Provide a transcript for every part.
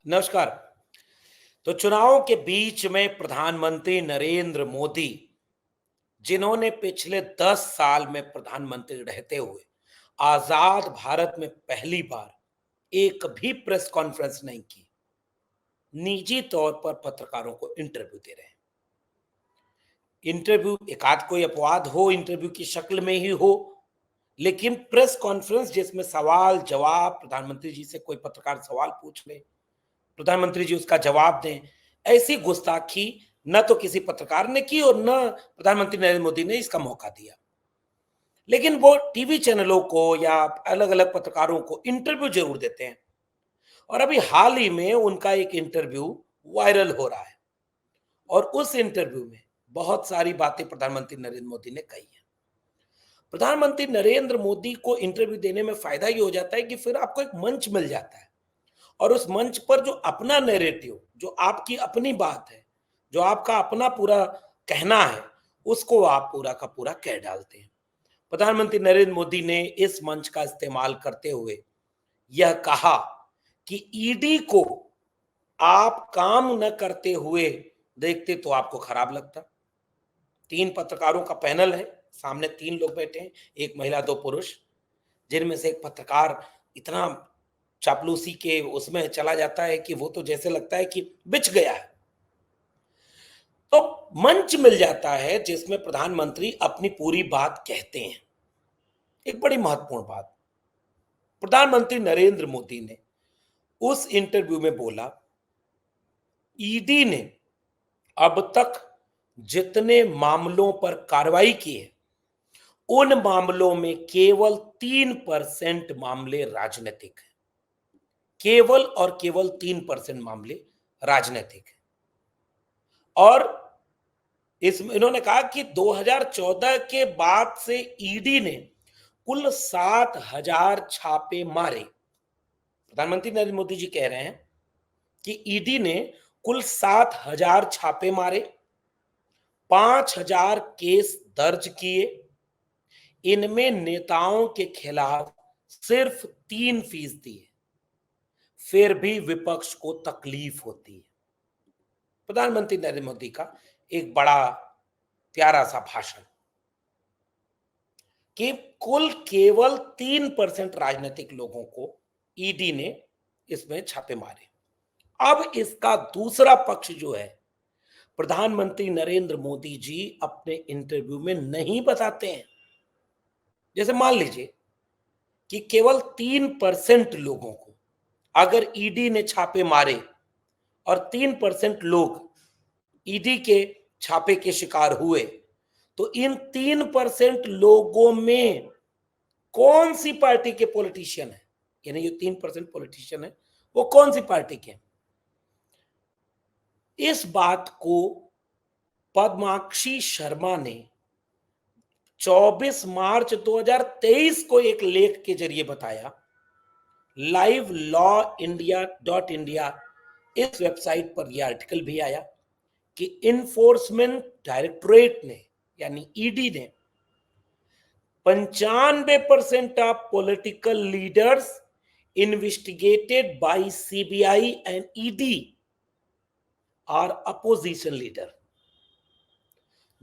नमस्कार। तो चुनाव के बीच में प्रधानमंत्री नरेंद्र मोदी, जिन्होंने पिछले 10 साल में प्रधानमंत्री रहते हुए आजाद भारत में पहली बार एक भी प्रेस कॉन्फ्रेंस नहीं की, निजी तौर पर पत्रकारों को इंटरव्यू दे रहे हैं। इंटरव्यू एकाध कोई अपवाद हो, इंटरव्यू की शक्ल में ही हो, लेकिन प्रेस कॉन्फ्रेंस जिसमें सवाल जवाब, प्रधानमंत्री जी से कोई पत्रकार सवाल पूछ ले, प्रधानमंत्री जी उसका जवाब दें, ऐसी गुस्ताखी न तो किसी पत्रकार ने की और न प्रधानमंत्री नरेंद्र मोदी ने इसका मौका दिया। लेकिन वो टीवी चैनलों को या अलग अलग पत्रकारों को इंटरव्यू जरूर देते हैं। और अभी हाल ही में उनका एक इंटरव्यू वायरल हो रहा है और उस इंटरव्यू में बहुत सारी बातें प्रधानमंत्री नरेंद्र मोदी ने कही है। प्रधानमंत्री नरेंद्र मोदी को इंटरव्यू देने में फायदा ये हो जाता है कि फिर आपको एक मंच मिल जाता है और उस मंच पर जो अपना नैरेटिव, जो आपकी अपनी बात है, जो आपका अपना पूरा कहना है, उसको आप पूरा का पूरा कह डालते हैं। प्रधानमंत्री नरेंद्र मोदी ने इस मंच का इस्तेमाल करते हुए यह कहा कि ईडी को आप काम न करते हुए देखते तो आपको खराब लगता। 3 पत्रकारों का पैनल है, सामने 3 लोग बैठे हैं, 1 महिला 2 पुरुष, जिनमें से एक पत्रकार इतना चापलूसी के उसमें चला जाता है कि वो तो जैसे लगता है कि बिछ गया है। तो मंच मिल जाता है जिसमें प्रधानमंत्री अपनी पूरी बात कहते हैं। एक बड़ी महत्वपूर्ण बात, प्रधानमंत्री नरेंद्र मोदी ने उस इंटरव्यू में बोला, ईडी ने अब तक जितने मामलों पर कार्रवाई की है, उन मामलों में केवल 3% मामले राजनीतिक हैं। केवल और केवल 3% मामले राजनीतिक हैं। और इसमें इन्होंने कहा कि 2014 के बाद से ईडी ने कुल 7,000 छापे मारे। प्रधानमंत्री नरेंद्र मोदी जी कह रहे हैं कि ईडी ने कुल 7,000 छापे मारे, 5,000 केस दर्ज किए। इनमें नेताओं के खिलाफ सिर्फ 3% है, फिर भी विपक्ष को तकलीफ होती है। प्रधानमंत्री नरेंद्र मोदी का एक बड़ा प्यारा सा भाषण कि कुल केवल 3% राजनीतिक लोगों को ईडी ने इसमें छापे मारे। अब इसका दूसरा पक्ष जो है, प्रधानमंत्री नरेंद्र मोदी जी अपने इंटरव्यू में नहीं बताते हैं। जैसे मान लीजिए कि केवल 3% लोगों को अगर ईडी ने छापे मारे और 3% लोग ईडी के छापे के शिकार हुए, तो इन 3% लोगों में कौन सी पार्टी के पॉलिटिशियन है, यानी जो 3% पॉलिटिशियन है वो कौन सी पार्टी के हैं? इस बात को पद्माक्षी शर्मा ने 24 मार्च 2023 को एक लेख के जरिए बताया। लाइव लॉ इंडिया इस वेबसाइट पर यह आर्टिकल भी आया कि इन्फोर्समेंट डायरेक्टोरेट ने, यानी ईडी ने 95% of political leaders investigated by CBI and ED are opposition leader,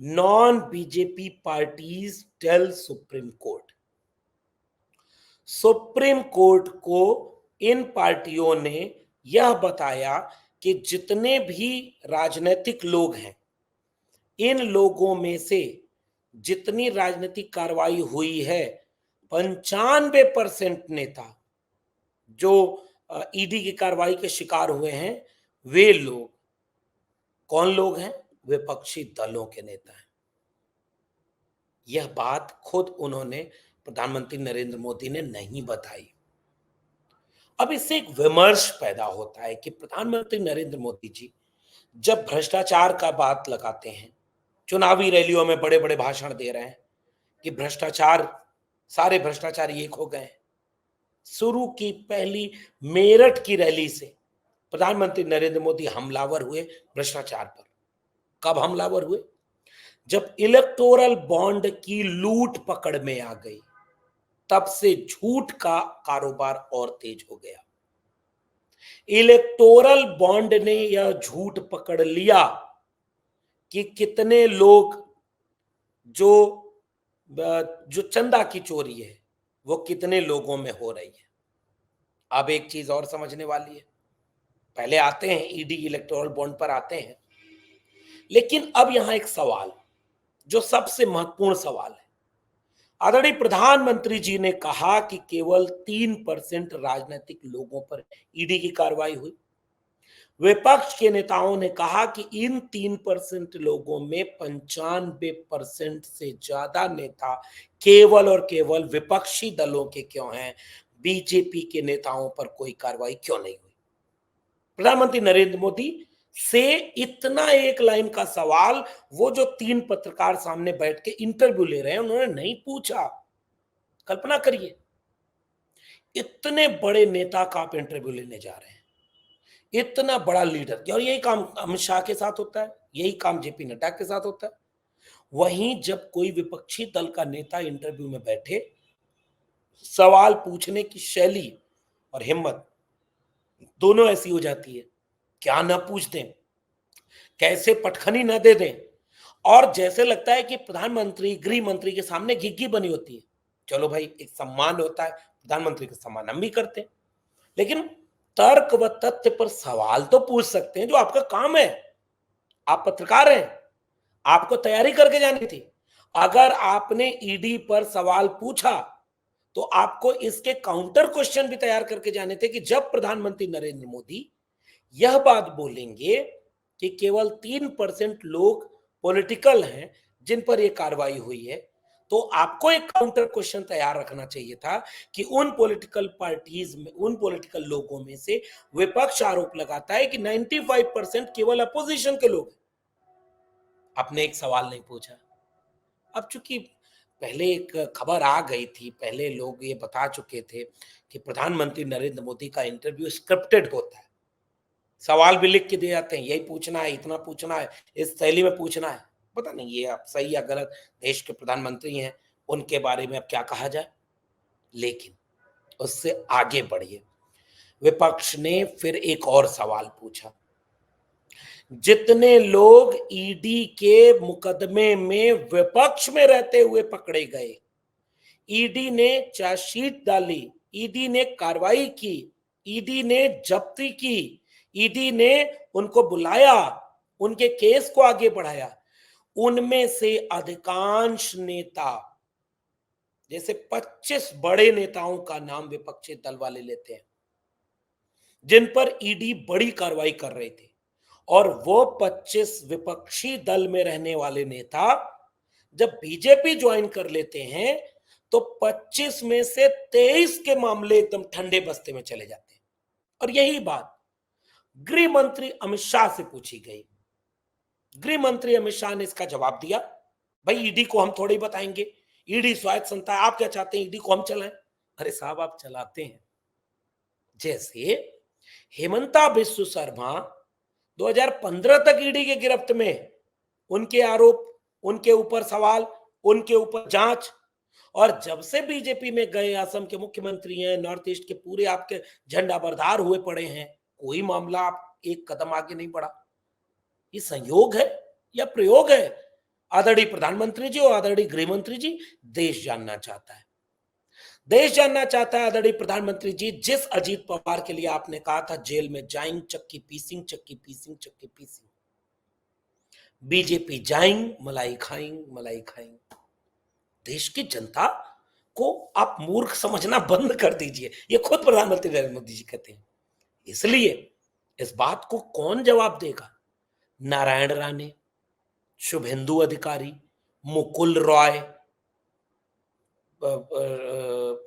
non BJP parties tell Supreme Court. Supreme Court को इन पार्टियों ने यह बताया कि जितने भी राजनीतिक लोग हैं, इन लोगों में से जितनी राजनीतिक कार्रवाई हुई है, 95% नेता जो ईडी की कार्रवाई के शिकार हुए हैं, वे लोग कौन लोग हैं? विपक्षी दलों के नेता हैं। यह बात खुद उन्होंने, प्रधानमंत्री नरेंद्र मोदी ने नहीं बताई। अब इससे एक विमर्श पैदा होता है कि प्रधानमंत्री नरेंद्र मोदी जी जब भ्रष्टाचार का बात लगाते हैं, चुनावी रैलियों में बड़े बड़े भाषण दे रहे हैं कि भ्रष्टाचार, सारे भ्रष्टाचारी एक हो गए। शुरू की पहली मेरठ की रैली से प्रधानमंत्री नरेंद्र मोदी हमलावर हुए भ्रष्टाचार पर। कब हमलावर हुए? जब इलेक्टोरल बॉन्ड की लूट पकड़ में आ गई, तब से झूठ का कारोबार और तेज हो गया। इलेक्टोरल बॉन्ड ने यह झूठ पकड़ लिया कि कितने लोग जो जो चंदा की चोरी है वो कितने लोगों में हो रही है। अब एक चीज और समझने वाली है, पहले आते हैं ईडी इलेक्टोरल बॉन्ड पर आते हैं, लेकिन अब यहां एक सवाल जो सबसे महत्वपूर्ण सवाल है। आदरणीय प्रधानमंत्री जी ने कहा कि केवल 3% राजनीतिक लोगों पर ईडी की कार्रवाई हुई। विपक्ष के नेताओं ने कहा कि इन 3% लोगों में 95% से ज्यादा नेता केवल और केवल विपक्षी दलों के क्यों हैं, बीजेपी के नेताओं पर कोई कार्रवाई क्यों नहीं हुई। प्रधानमंत्री नरेंद्र मोदी से इतना एक लाइन का सवाल वो जो 3 पत्रकार सामने बैठ के इंटरव्यू ले रहे हैं उन्होंने नहीं पूछा। कल्पना करिए, इतने बड़े नेता का आप इंटरव्यू लेने जा रहे हैं, इतना बड़ा लीडर, और यही काम अमित शाह के साथ होता है, यही काम जेपी नड्डा के साथ होता है। वहीं जब कोई विपक्षी दल का नेता इंटरव्यू में बैठे, सवाल पूछने की शैली और हिम्मत दोनों ऐसी हो जाती है, क्या न पूछ दें, कैसे पटखनी न दे दें, और जैसे लगता है कि प्रधानमंत्री गृह मंत्री के सामने घिघी बनी होती है। चलो भाई, एक सम्मान होता है, प्रधानमंत्री का सम्मान हम भी करते हैं, लेकिन तर्क व तथ्य पर सवाल तो पूछ सकते हैं, जो आपका काम है। आप पत्रकार हैं, आपको तैयारी करके जानी थी। अगर आपने ईडी पर सवाल पूछा तो आपको इसके काउंटर क्वेश्चन भी तैयार करके जाने थे कि जब प्रधानमंत्री नरेंद्र मोदी यह बात बोलेंगे कि केवल 3% लोग पॉलिटिकल हैं जिन पर यह कार्रवाई हुई है, तो आपको एक काउंटर क्वेश्चन तैयार रखना चाहिए था कि उन पॉलिटिकल पार्टीज में, उन पॉलिटिकल लोगों में से विपक्ष आरोप लगाता है कि 95% केवल अपोजिशन के लोग हैं। आपने एक सवाल नहीं पूछा। अब चूंकि पहले एक खबर आ गई थी, पहले लोग ये बता चुके थे कि प्रधानमंत्री नरेंद्र मोदी का इंटरव्यू स्क्रिप्टेड होता है, सवाल भी लिख के दिए जाते हैं, यही पूछना है, इतना पूछना है, इस शैली में पूछना है। पता नहीं ये अब सही या गलत, देश के प्रधानमंत्री हैं, उनके बारे में अब क्या कहा जाए। लेकिन उससे आगे बढ़िए, विपक्ष ने फिर एक और सवाल पूछा, जितने लोग ईडी के मुकदमे में विपक्ष में रहते हुए पकड़े गए, ईडी ने चार्जशीट डाली, ईडी ने कार्रवाई की, ईडी ने जब्ती की, ईडी ने उनको बुलाया, उनके केस को आगे बढ़ाया, उनमें से अधिकांश नेता, जैसे 25 बड़े नेताओं का नाम विपक्षी दल वाले लेते हैं जिन पर ईडी बड़ी कार्रवाई कर रहे थे, और वो 25 विपक्षी दल में रहने वाले नेता जब बीजेपी ज्वाइन कर लेते हैं तो 25 में से 23 के मामले एकदम ठंडे बस्ते में चले जाते हैं। और यही बात गृह मंत्री अमित शाह से पूछी गई। गृह मंत्री अमित शाह ने इसका जवाब दिया, भाई ईडी को हम थोड़ी बताएंगे, ईडी स्वायत्त संस्था है, आप क्या चाहते हैं ईडी को हम चलाएं? अरे साहब, आप चलाते हैं। जैसे हेमंता बिस्व शर्मा 2015 तक ईडी के गिरफ्त में, उनके आरोप, उनके ऊपर सवाल, उनके ऊपर जांच, और जब से बीजेपी में गए, असम के मुख्यमंत्री हैं, नॉर्थ ईस्ट के पूरे आपके झंडा बरदार हुए पड़े हैं, कोई मामला आप एक कदम आगे नहीं बढ़ा। ये संयोग है या प्रयोग है? आदरणीय प्रधानमंत्री जी और आदरणीय गृह मंत्री जी, देश जानना चाहता है, देश जानना चाहता है। आदरणीय प्रधानमंत्री जी, जिस अजीत पवार के लिए आपने कहा था जेल में जाएंगे, चक्की पीसिंग, चक्की पीसिंग, चक्की पीसिंग, बीजेपी जाएंगे, मलाई खाएंगे, मलाई खाएंगे। देश की जनता को आप मूर्ख समझना बंद कर दीजिए, ये खुद प्रधानमंत्री नरेंद्र मोदी जी कहते हैं। इसलिए इस बात को कौन जवाब देगा? नारायण राणे, शुभेंदु अधिकारी, मुकुल रॉय,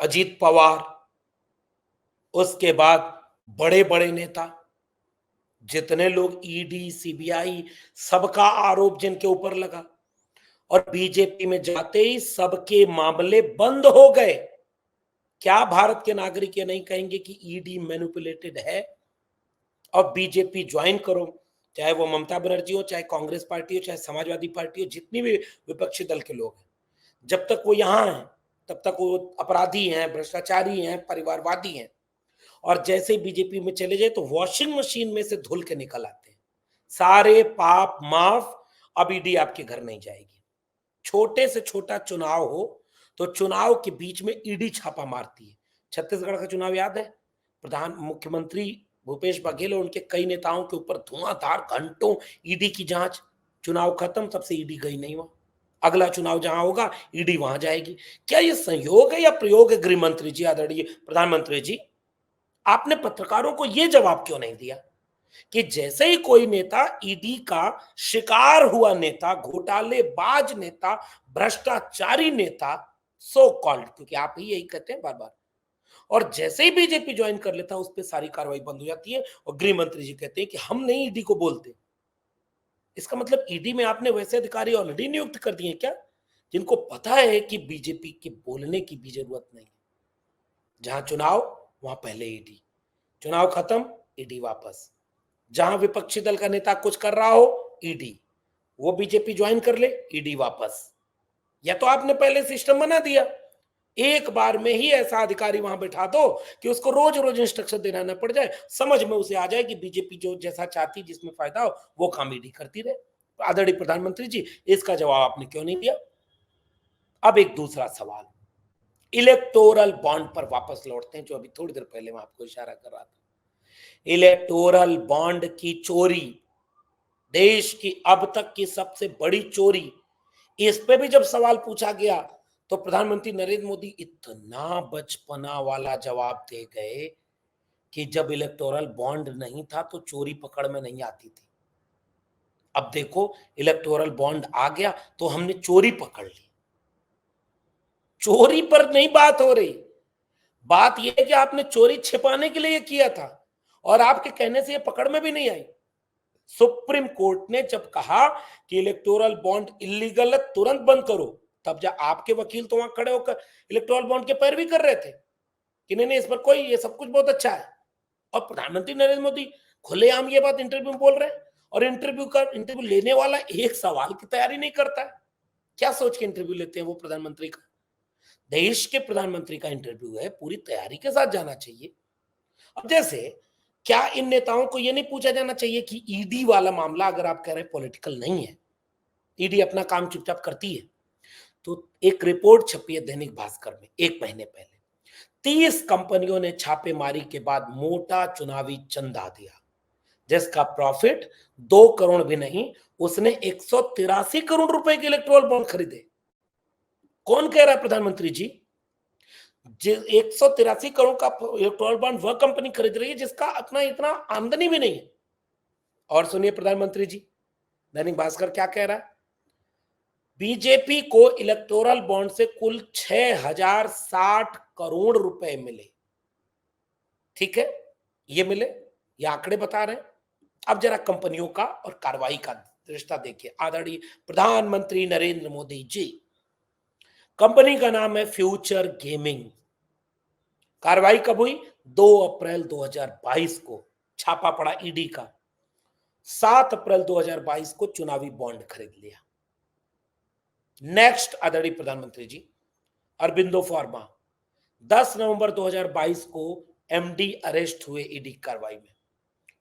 अजीत पवार, उसके बाद बड़े बड़े नेता, जितने लोग ईडी, सीबीआई, सबका आरोप जिनके ऊपर लगा, और बीजेपी में जाते ही सबके मामले बंद हो गए। क्या भारत के नागरिक ये नहीं कहेंगे कि ईडी मैनिपुलेटेड है? और बीजेपी ज्वाइन करो, चाहे वो ममता बनर्जी हो, चाहे कांग्रेस पार्टी हो, चाहे समाजवादी पार्टी हो, जितनी भी विपक्षी दल के लोग हैं, जब तक वो यहां हैं तब तक वो अपराधी हैं, भ्रष्टाचारी हैं, परिवारवादी हैं। और जैसे ही बीजेपी में चले जाए तो वॉशिंग मशीन में से धुल के निकल आते हैं। सारे पाप माफ, अब ईडी आपके घर नहीं जाएगी। छोटे से छोटा चुनाव हो तो चुनाव के बीच में ईडी छापा मारती है। छत्तीसगढ़ का चुनाव याद है? प्रधान मुख्यमंत्री भूपेश बघेल और उनके कई नेताओं के ऊपर धुआंधार घंटों ईडी की जांच। चुनाव खत्म, तब से ईडी गई नहीं वहां। अगला चुनाव जहां होगा ईडी वहां जाएगी। क्या ये संयोग है या प्रयोग है? गृह मंत्री जी, आदरणीय प्रधानमंत्री जी, आपने पत्रकारों को यह जवाब क्यों नहीं दिया कि जैसे ही कोई नेता ईडी का शिकार हुआ नेता, घोटालेबाज नेता, भ्रष्टाचारी नेता, सो कॉल्ड, क्योंकि आप ही यही कहते हैं बार बार, और जैसे ही बीजेपी ज्वाइन कर लेता है उस पर सारी कार्रवाई बंद हो जाती है और गृह मंत्री जी कहते हैं कि हम नहीं ईडी को बोलते। इसका मतलब ईडी में आपने वैसे अधिकारी ऑलरेडी नियुक्त कर दिए क्या जिनको पता है कि बीजेपी के बोलने की भी जरूरत नहीं। जहां चुनाव वहां पहले ईडी, चुनाव खत्म ईडी वापस। जहां विपक्षी दल का नेता कुछ कर रहा हो ईडी, वो बीजेपी ज्वाइन कर ले ईडी वापस। या तो आपने पहले सिस्टम बना दिया, एक बार में ही ऐसा अधिकारी वहां बैठा दो कि उसको रोज रोज इंस्ट्रक्शन देना न पड़ जाए, समझ में उसे आ जाए कि बीजेपी जो जैसा चाहती, जिसमें फायदा हो वो काम ईडी करती रहे। आदरणीय प्रधानमंत्री जी, इसका जवाब आपने क्यों नहीं दिया? अब एक दूसरा सवाल, इलेक्टोरल बॉन्ड पर वापस लौटते हैं, जो अभी थोड़ी देर पहले मैं आपको इशारा कर रहा था। इलेक्टोरल बॉन्ड की चोरी, देश की अब तक की सबसे बड़ी चोरी, इस पे भी जब सवाल पूछा गया तो प्रधानमंत्री नरेंद्र मोदी इतना बचपना वाला जवाब दे गए कि जब इलेक्टोरल बॉन्ड नहीं था तो चोरी पकड़ में नहीं आती थी। अब देखो इलेक्टोरल बॉन्ड आ गया तो हमने चोरी पकड़ ली। चोरी पर नहीं बात हो रही, बात यह है कि आपने चोरी छिपाने के लिए किया था और आपके कहने से यह पकड़ में भी नहीं आई। सुप्रीम कोर्ट ने जब कहा कि इलेक्टोरल बॉन्ड इलीगल है, तुरंत बंद करो, तब जब आपके वकील तो वहां खड़े होकर इलेक्टोरल बॉन्ड के पैरवी कर रहे थे कि नहीं नहीं इस पर कोई, ये सब कुछ बहुत अच्छा है। और प्रधानमंत्री नरेंद्र मोदी खुलेआम ये बात इंटरव्यू में बोल रहे हैं और इंटरव्यू लेने वाला एक सवाल की तैयारी नहीं करता है। क्या सोच के इंटरव्यू लेते हैं वो प्रधानमंत्री का? देश के प्रधानमंत्री का इंटरव्यू है, पूरी तैयारी के साथ जाना चाहिए। अब जैसे क्या इन नेताओं को यह नहीं पूछा जाना चाहिए कि ईडी वाला मामला, अगर आप कह रहे हैं पॉलिटिकल नहीं है, ईडी अपना काम चुपचाप करती है, तो एक रिपोर्ट छपी है दैनिक भास्कर में एक महीने पहले, 30 कंपनियों ने छापेमारी के बाद मोटा चुनावी चंदा दिया जिसका प्रॉफिट 2 करोड़ भी नहीं, उसने 183 करोड़ रुपए के इलेक्टोरल बॉन्ड खरीदे। कौन कह रहा है प्रधानमंत्री जी? 183 करोड़ का इलेक्टोरल बॉन्ड वह कंपनी खरीद रही है जिसका अपना इतना आमदनी भी नहीं है। और सुनिए प्रधानमंत्री जी, दैनिक भास्कर क्या कह रहा है? बीजेपी को इलेक्टोरल बॉन्ड से कुल 6060 करोड़ रुपए मिले। ठीक है, ये मिले, ये आंकड़े बता रहे हैं। अब जरा कंपनियों का और कार्रवाई का रिश्ता देखिए। आदरणीय प्रधानमंत्री नरेंद्र मोदी जी, कंपनी का नाम है फ्यूचर गेमिंग। कार्रवाई कब हुई? 2 अप्रैल 2022 को छापा पड़ा ईडी का। 7 अप्रैल 2022 को चुनावी बॉन्ड खरीद लिया। नेक्स्ट आदरणीय प्रधानमंत्री जी, अरबिंदो फार्मा, 10 नवंबर 2022 को एमडी अरेस्ट हुए ईडी कार्रवाई में।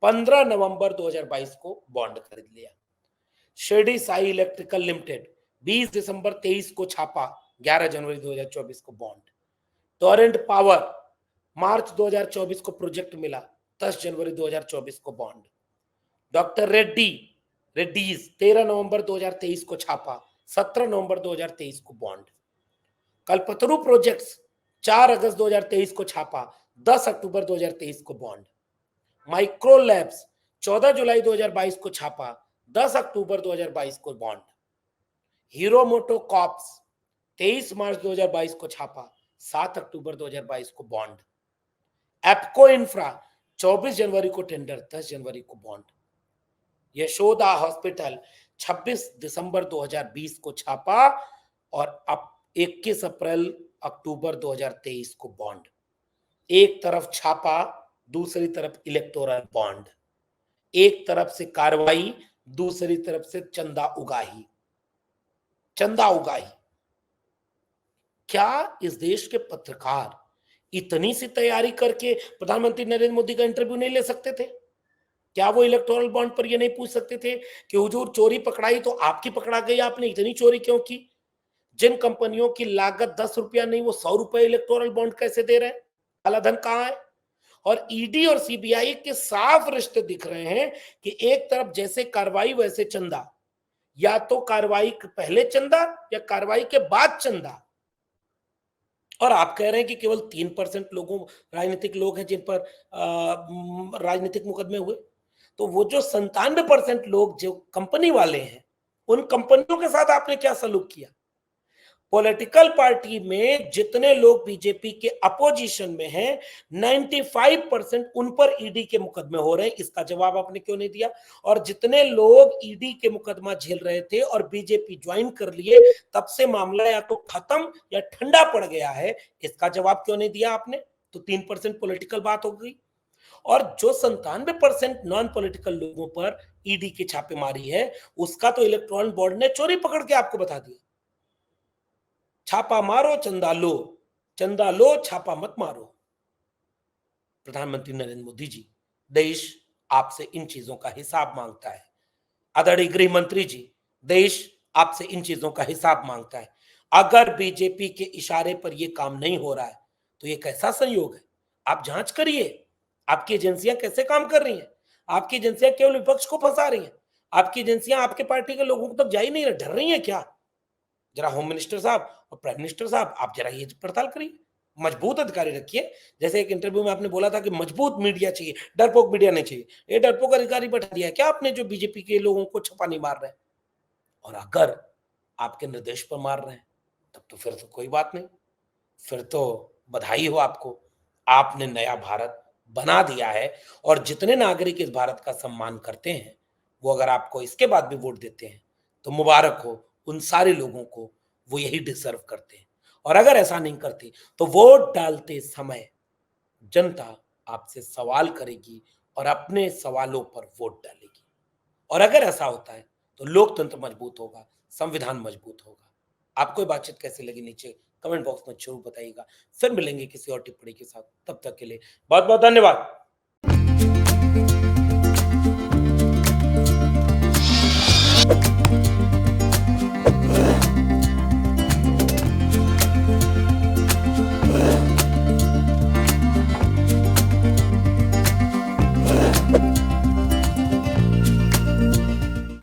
15 नवंबर 2022 को बॉन्ड खरीद लिया। शिरडी साई इलेक्ट्रिकल लिमिटेड, 20 दिसंबर 23 को छापा, 11 जनवरी 2024 को बॉन्ड। टोरेंट पावर, मार्च 2024 को प्रोजेक्ट मिला, 10 जनवरी 2024 को बॉन्ड। डॉक्टर रेड्डीज 13 नवंबर 2023 को छापा, 17 नवंबर 2023 को बॉन्ड। कल्पतरु प्रोजेक्ट्स 4 अगस्त 2023 को छापा, 10 अक्टूबर 2023 को बॉन्ड। माइक्रो लैब्स 14 जुलाई 2022 को छापा, 10 अक्टूबर 2022 को बॉन्ड। हीरो मोटो कॉर्प्स 23 मार्च 2022 को छापा, 7 अक्टूबर 2022 को बॉन्ड। एप्को इंफ्रा 24 जनवरी को टेंडर, 10 जनवरी को बॉन्ड। यशोदा हॉस्पिटल 26 दिसंबर 2020 को छापा और अब 21 अप्रैल अक्टूबर 2023 को बॉन्ड। एक तरफ छापा, दूसरी तरफ इलेक्टोरल बॉन्ड, एक तरफ से कार्रवाई, दूसरी तरफ से चंदा उगाही। क्या इस देश के पत्रकार इतनी सी तैयारी करके प्रधानमंत्री नरेंद्र मोदी का इंटरव्यू नहीं ले सकते थे? क्या वो इलेक्टोरल बॉन्ड पर ये नहीं पूछ सकते थे कि हुजूर चोरी पकड़ाई तो आपकी पकड़ा गई, आपने इतनी चोरी क्यों की? जिन कंपनियों की लागत 10 रुपया नहीं वो 100 रुपए इलेक्टोरल बॉन्ड कैसे दे रहे हैं? काला धन कहां है? और ईडी और सीबीआई के साफ रिश्ते दिख रहे हैं कि एक तरफ जैसे कार्रवाई वैसे चंदा, या तो कार्रवाई पहले चंदा या कार्रवाई के बाद चंदा। और आप कह रहे हैं कि केवल 3% लोगों राजनीतिक लोग हैं जिन पर राजनीतिक मुकदमे हुए। तो वो जो 97% लोग जो कंपनी वाले हैं, उन कंपनियों के साथ आपने क्या सलूक किया? पॉलिटिकल पार्टी में जितने लोग बीजेपी के अपोजिशन में हैं, 95% उन पर ईडी के मुकदमे हो रहे हैं, इसका जवाब आपने क्यों नहीं दिया? और जितने लोग ईडी के मुकदमा झेल रहे थे और बीजेपी ज्वाइन कर लिए, तब से मामला या तो खत्म या ठंडा पड़ गया है, इसका जवाब क्यों नहीं दिया आपने? तो 3% पॉलिटिकल बात हो गई। और जो 97% नॉन पॉलिटिकल लोगों पर ईडी की छापेमारी है, उसका तो इलेक्ट्रॉनिक बोर्ड ने चोरी पकड़ के आपको बता दिया। छापा मारो चंदा लो छापा मत मारो। प्रधानमंत्री नरेंद्र मोदी जी, देश आपसे इन चीजों का हिसाब मांगता है। आदरणीय गृह मंत्री जी, देश आपसे इन चीजों का हिसाब मांगता है। अगर बीजेपी के इशारे पर यह काम नहीं हो रहा है तो यह कैसा संयोग है? आप जांच करिए, आपकी एजेंसियां कैसे काम कर रही हैं? आपकी एजेंसियां केवल विपक्ष को फंसा रही हैं। आपकी एजेंसियां आपके पार्टी के लोगों तक जा ही नहीं रही, डर रही हैं क्या? जरा होम मिनिस्टर साहब और प्राइम मिनिस्टर साहब, आप जरा ये पड़ताल करिए, मजबूत अधिकारी रखिए। जैसे एक इंटरव्यू में आपने बोला था कि मजबूत मीडिया चाहिए, डरपोक मीडिया नहीं चाहिए। ये डरपोक अधिकारी बैठा दिया क्या आपने जो बीजेपी के लोगों को छप्पा नहीं मार रहे हैं? और अगर आपके निर्देश पर मार रहे हैं तब तो फिर तो कोई बात नहीं, फिर तो बधाई हो आपको। आपने नया भारत बना दिया है और जितने नागरिक इस भारत का सम्मान करते हैं, वो अगर आपको इसके बाद भी वोट देते हैं तो मुबारक हो उन सारे लोगों को, वो यही डिजर्व करते हैं। और अगर ऐसा नहीं करते तो वोट डालते समय जनता आपसे सवाल करेगी और अपने सवालों पर वोट डालेगी। और अगर ऐसा होता है तो लोकतंत्र मजबूत होगा, संविधान मजबूत होगा। आपको ये बातचीत कैसी लगी नीचे कमेंट बॉक्स में जरूर बताइएगा। फिर मिलेंगे किसी और टिप्पणी के साथ, तब तक के लिए बहुत बहुत धन्यवाद।